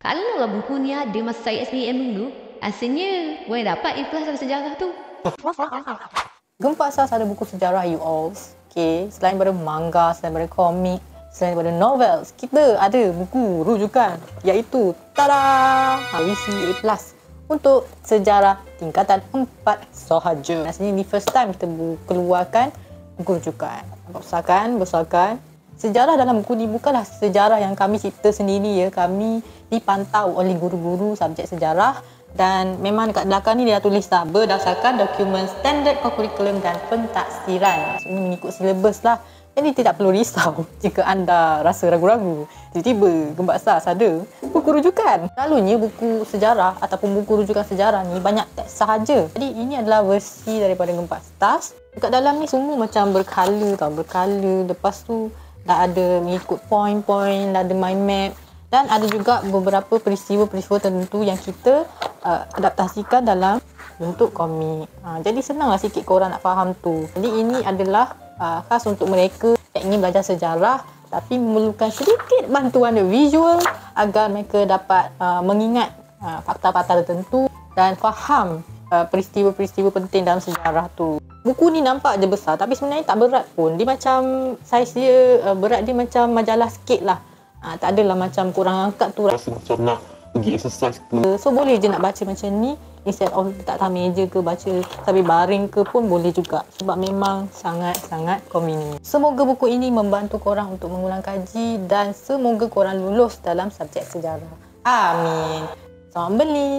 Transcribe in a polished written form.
Kalau buku ni ada masa saya SPM dulu, asalnya boleh dapat A+ dalam sejarah tu. Gempa Asas ada buku sejarah you all. Okay, selain daripada manga, selain daripada komik, selain daripada novel, kita ada buku rujukan iaitu tada! WC A+ untuk sejarah tingkatan 4 sahaja. Rasanya ni first time kita keluarkan buku rujukan. Besarkan. Sejarah dalam buku ni bukanlah sejarah yang kami cipta sendiri ya. Kami dipantau oleh guru-guru subjek sejarah dan memang dekat belakang ni dia dah tulis lah berdasarkan dokumen standard kurikulum dan pentaksiran. Maksudnya mengikut silibus lah. Jadi tidak perlu risau jika anda rasa ragu-ragu. Tiba-tiba Gempa Asas ada buku rujukan. Selalunya buku sejarah ataupun buku rujukan sejarah ni banyak teks sahaja. Jadi ini adalah versi daripada Gempa Asas. Dekat dalam ni semua macam berkala tau. Lepas tu dah ada mengikut point-point, dah ada mind map. Dan ada juga beberapa peristiwa-peristiwa tertentu yang kita adaptasikan dalam bentuk komik. Jadi senanglah sikit korang nak faham tu. Jadi ini adalah khas untuk mereka yang ingin belajar sejarah tapi memerlukan sedikit bantuan visual agar mereka dapat mengingat fakta-fakta tertentu dan faham peristiwa-peristiwa penting dalam sejarah tu. Buku ni nampak je besar tapi sebenarnya tak berat pun. Dia macam saiz dia berat dia macam majalah sikit lah. Tak adalah macam kurang angkat tu. Rasa macam nak pergi exercise ke. So boleh je nak baca macam ni. Instead of letak atas meja ke baca sambil baring ke pun boleh juga. Sebab memang sangat-sangat convenient. Semoga buku ini membantu korang untuk mengulang kaji dan semoga korang lulus dalam subjek sejarah. Amin. Selamat beli.